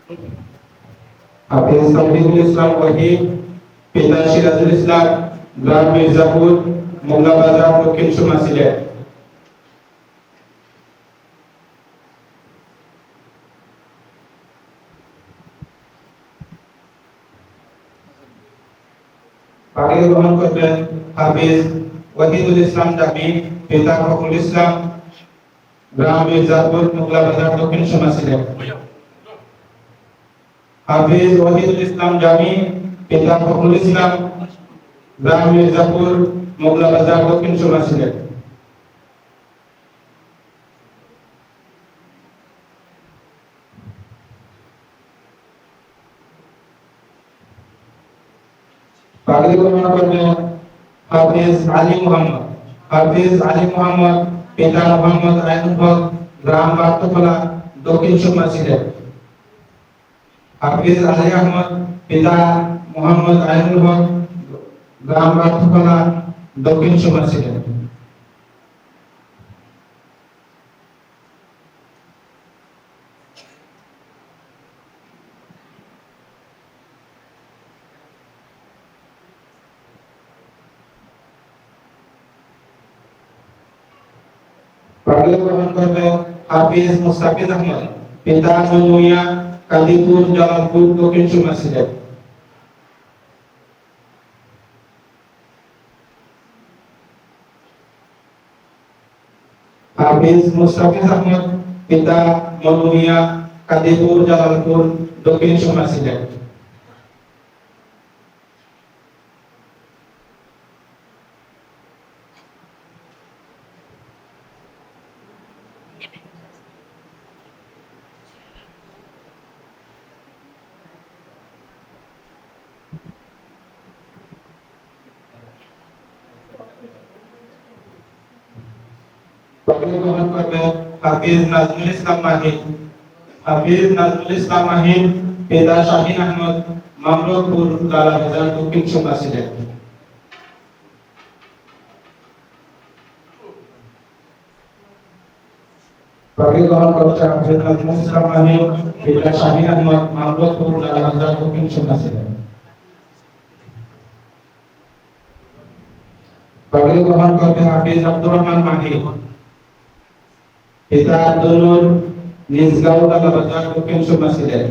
হাফিজ তৌহিদুল ইসলাম ওয়াহিদ, পিতা সিরাজুল ইসলাম, গ্রাম মির্জাপুর, মোংলা বাজার, দক্ষিণ সুরমা, সিলেট। পাগড়ি গ্রহণ করবেন হাফিজ ওয়াহিদুল ইসলাম জামি, পিতা ফখরুল ইসলাম, গ্রাম মির্জাপুর, মোংলা বাজার, দক্ষিণ সুরমা, সিলেট। হাফিজ ওয়াহিদুল ইসলাম জামি, পিতা ফখরুল ইসলাম, গ্রাম মির্জাপুর, মোংলা বাজার, দক্ষিণ সুরমা, সিলেট। পাগড়ি গ্রহণ করবেন হাফিজ আলী মোহাম্মদ, হাফিজ আলী মোহাম্মদ, পিতা মোহাম্মদ আইনুল হক, গ্রাম বার্তখোলা, দক্ষিণ সুরমা, সিলেট। হাফিজ আলী আহমদ, পিতা মোহাম্মদ আইনুল হক, গ্রাম বার্তখোলা, দক্ষিণ সুরমা, সিলেট। পাগড়ি গ্রহণ করবেন হাফিজ মুস্তাফিজ আহমদ, পিতা মনুইয়া, কাদিপুর, জালালপুর, দক্ষিণ সুরমা, সিলেট। হাফিজ মুস্তাফিজ আহমদ, পিতা মনুইয়া, কাদিপুর, জালালপুর, দক্ষিণ সুরমা, সিলেট। পাগড়ি গ্রহণ করবেন হাফিজ নাজমুল ইসলাম মাহিন, হাফিজ নাজমুল ইসলাম মাহিন, পিতা শাহিন আহমদ, মামরুদপুর, লালাবাজার, দক্ষিণ সুরমা, সিলেট। পাগড়ি গ্রহণ করছেন হাফিজ নাজমুল ইসলাম মাহিন, পিতা শাহিন আহমদ, মামরুদপুর, লালাবাজার, দক্ষিণ সুরমা, সিলেট। পাগড়ি গ্রহণ করবেন হাফিজ আব্দুর রহমান মাহি, পিতা আব্দুল নূর, নিজগাঁও, লালাবাজার, দক্ষিণ সুরমা, সিলেট।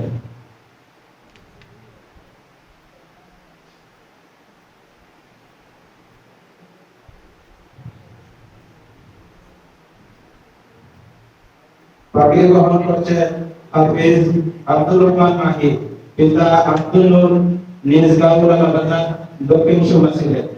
পাগড়ি গ্রহণ করছেন হাফিজ আব্দুর রহমান মাহি, পিতা আব্দুল নূর, নিজগাঁও, লালাবাজার, দক্ষিণ সুরমা, সিলেট।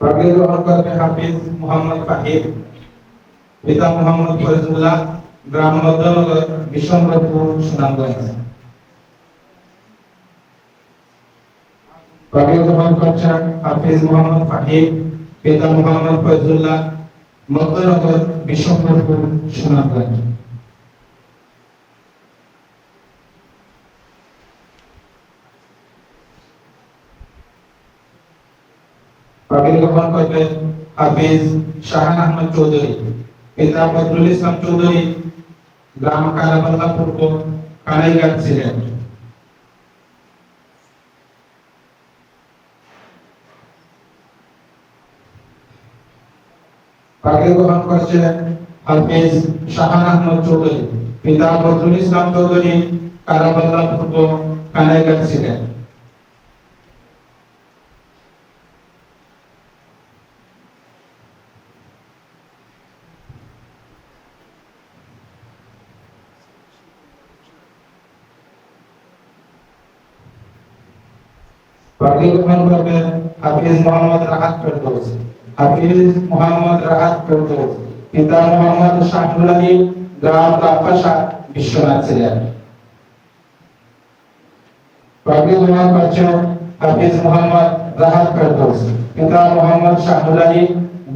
পাগড়ি গ্রহণ করবেন হাফিজ মোহাম্মদ ফাহিম, পিতা মোহাম্মদ ফয়জুল্লাহ, গ্রাম মধ্যনগর, বিশ্বম্বরপুর, সুনামগঞ্জ। পাগড়ি গ্রহণ করছেন হাফিজ মোহাম্মদ ফাহিম, পিতা মোহাম্মদ ফয়জুল্লাহ, মধ্যনগর, বিশ্বম্বরপুর, সুনামগঞ্জ। পাগড়ি গ্রহণ করবেন হাফিজ শাহান আহমদ চৌধুরী, পিতা বদরুল ইসলাম চৌধুরী, গ্রাম কালাবাল্লা পূর্ব, কানাইঘাট, সিলেট। পাগড়ি গ্রহণ করছেন হাফিজ শাহান আহমদ চৌধুরী, পিতা বদরুল ইসলাম চৌধুরী, কালাবাল্লা পূর্ব, কানাইঘাট, সিলেট। পাগড়ি গ্রহণ করবেন হাফিজ মোহাম্মদ রাহাত ফেরদৌস, হাফিজ মোহাম্মদ রাহাত ফেরদৌস, পিতা মোহাম্মদ শাহুল আলী, গ্রাম রামপাশা, বিশ্বনাথ, সিলেট। পাগড়ি গ্রহণ করছেন হাফিজ মোহাম্মদ রাহাত ফেরদৌস, পিতা মোহাম্মদ শাহুল আলী,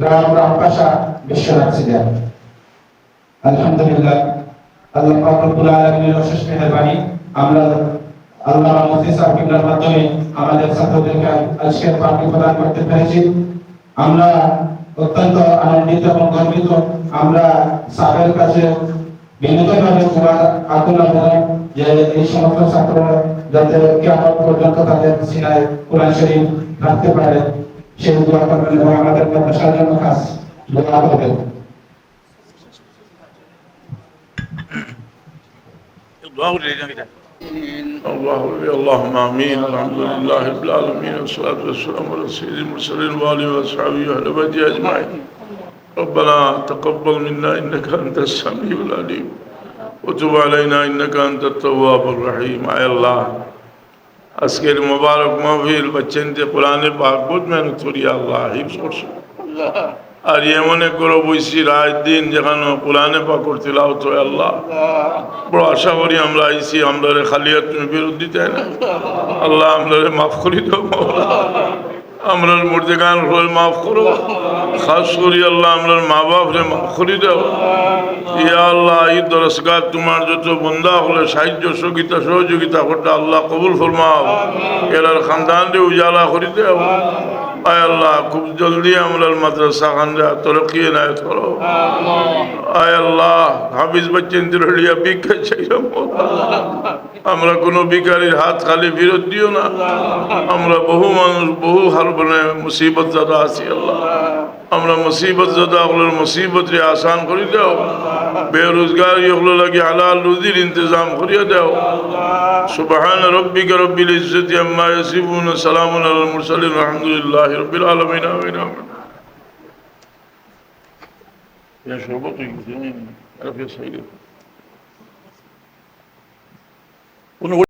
গ্রাম রামপাশা, বিশ্বনাথ, সিলেট। আলহামদুলিল্লাহ, আল্লাহ পাক রব্বুল আলামিনের অশেষ মেহেরবানি, আমরা আল্লাহ মুফতি সাহেবের মাধ্যমে আমাদের ছাত্রদেরকে আজকের পাঠ্য প্রদান করতে পেরেছি। আমরা অত্যন্ত আনন্দিত এবং গর্বিত। আমরা স্যারের কাছে বিনীতভাবে তোমার আকুল আবেদন যে এই সমস্ত ছাত্র যাতে কিয়ামত পর্যন্ত তাদের সিনায় কোরআন শরীফ রাখতে পারে, সেই দোয়া করবেন এবং আমাদের মাদ্রাসার জন্য খাস দোয়া করবেন। اللهم امين. الحمد لله رب العالمين والصلاه والسلام على سيد المرسلين وآله وصحبه اهل بيته اجمعين. ربنا تقبل منا انك انت السميع العليم وتب علينا انك انت التواب الرحيم. اے اللہ আজকের মোবারক মাহফিল বাচ্চানতে কোরআনে পাক বহুত মেহনত করি আল্লাহ হিফজ করছো আর এমন করো বইসি রাত দিন যেখানে কোরআনে পাক করছিলাও তো আল্লাহ বড় আশা করি আমরা আইসি আমরা খালিয়া তুমি ফেরত দিতে না আল্লাহ আমরা মাফ করি দাও আমরা মুর্দেগান মাফ করো খাস করি আল্লাহ আমরা মা বাপ রে মাফ করি দাও ইয়া আল্লাহ এই দরসগাহ তোমার যত বন্দা হলে সাহায্য সহযোগিতা করতে আল্লাহ কবুল ফরমাও এরার খানদান রে উজালা করি দাও আয় আল্লাহ খুব জলদি আমরা মাদ্রাসা খানরা তরক্কি এনায়েত করো আয় আল্লাহ হাফিজ বাচ্চেন দিলিয়া ভিক্ষা চাইলাম আমরা কোনো ভিখারির হাত খালি ফেরত দিও না আমরা বহু মানুষ বহু হারবনে মুসিবত জাদা আছি আল্লাহ আমরা মুসিবত জাদা হলোর মুসিবত রে আসান করে দাও বেরোজগারি হলো লাগে হালাল রুজির ইন্তজাম করিয়া দাও সুবহান রব্বিকা রব্বিল ইজ্জতি আম্মা ইয়াসিফুন সালামুন আলাল মুরসালিন আলহামদুলিল্লাহি রাব্বিল আলামিন আমিন আমিন يا شربتي عرف يا سيدي